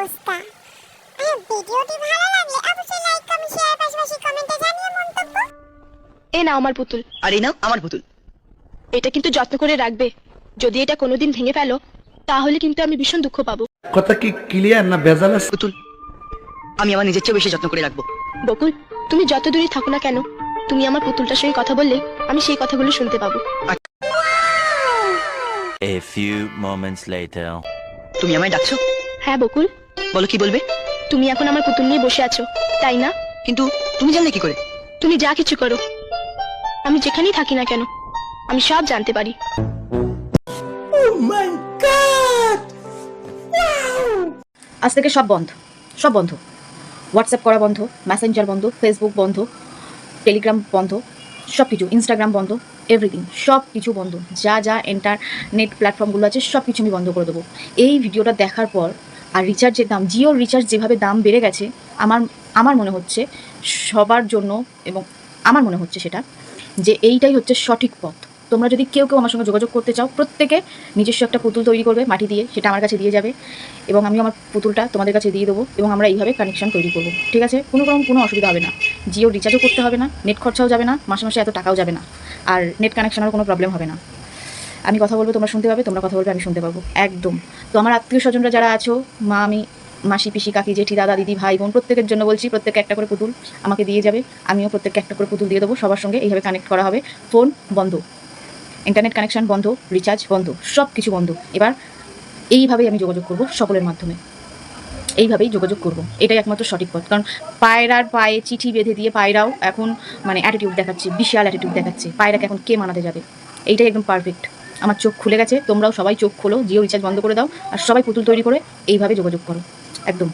অবস্থা। আর ভিডিওটি ভালো লাগলে অবশ্যই লাইক, কমেন্ট, শেয়ার, পাশাপাশি কমেন্টে জানিয়ে মন্তব্য। এ নাও আমার পুতুল। আর এই নাও আমার পুতুল। এটা কিন্তু যত্ন করে রাখবে। যদি এটা কোনোদিন ভেঙে ফেলো তাহলে কিন্তু আমি ভীষণ দুঃখ পাবো। কথা কি ক্লিয়ার না ভেজাল আছে? পুতুল আমি আমার নিজের চেয়ে বেশি যত্ন করে রাখবো। বকুল, তুমি যত দূরেই থাকো না কেন, তুমি আমার পুতুলটার সঙ্গে কথা বললে আমি সেই কথাগুলো শুনতে পাবো। A few moments later. তুমি আমায় ডাকছো? হ্যাঁ বকুল, বলো কি বলবে? তুমি এখন আমার পুতুল নিয়ে বসে আছো, তাই না? কিন্তু তুমি জানলে কি করে? তুমি যা কিছু করো, আমি যেখানেই থাকি না কেন, আমি সব জানতে পারি। আজ থেকে সব বন্ধ, সব বন্ধ। হোয়াটসঅ্যাপ করা বন্ধ, মেসেঞ্জার বন্ধ, ফেসবুক বন্ধ, টেলিগ্রাম বন্ধ, সব কিছু, ইনস্টাগ্রাম বন্ধ, এভরিথিং সব কিছু বন্ধ। যা যা ইন্টারনেট প্ল্যাটফর্মগুলো আছে সব কিছু আমি বন্ধ করে দেবো এই ভিডিওটা দেখার পর। আর রিচার্জের দাম, জিওর রিচার্জ যেভাবে দাম বেড়ে গেছে, আমার মনে হচ্ছে সবার জন্য, এবং আমার মনে হচ্ছে সেটা যে এইটাই হচ্ছে সঠিক পথ। তোমরা যদি কেউ আমার সঙ্গে যোগাযোগ করতে চাও, প্রত্যেকে নিজস্ব একটা পুতুল তৈরি করবে মাটি দিয়ে, সেটা আমার কাছে দিয়ে যাবে এবং আমি আমার পুতুলটা তোমাদের কাছে দিয়ে দেবো এবং আমরা এইভাবে কানেকশন তৈরি করবো। ঠিক আছে? কোনো অসুবিধা হবে না। জিও রিচার্জও করতে হবে না, নেট খরচাও যাবে না, মাসে মাসে এত টাকাও যাবে না, আর নেট কানেকশনেরও কোনো প্রবলেম হবে না। আমি কথা বলবো, তোমরা শুনতে পাবে, তোমরা কথা বলবে, আমি শুনতে পাবো, একদম। তো আমার আত্মীয় স্বজনরা যারা আছো, মাসি, পিসি, কাকি, জেঠি, দাদা, দিদি, ভাই, বোন, প্রত্যেকের জন্য বলছি, প্রত্যেকে একটা করে পুতুল আমাকে দিয়ে যাবে, আমিও প্রত্যেককে একটা করে পুতুল দিয়ে দেবো। সবার সঙ্গে এইভাবে কানেক্ট করা হবে। ফোন বন্ধ, ইন্টারনেট কানেকশন বন্ধ, রিচার্জ বন্ধ, সব কিছু বন্ধ। এবার এইভাবেই আমি যোগাযোগ করব সকলের মাধ্যমে, এইভাবেই যোগাযোগ করব। এটাই একমাত্র সঠিক পথ। কারণ পায়রার পায়ে চিঠি বেঁধে দিয়ে পায়রাও এখন মানে অ্যাটিটিউড দেখাচ্ছে, বিশাল অ্যাটিটিউড দেখাচ্ছে। পায়রাকে এখন কে মানাতে যাবে? এইটাই একদম পারফেক্ট। আমার চোখ খুলে গেছে, তোমরাও সবাই চোখ খোলো, জিও রিচার্জ বন্ধ করে দাও আর সবাই পুতুল তৈরি করে এইভাবে যোগাযোগ করো, একদম।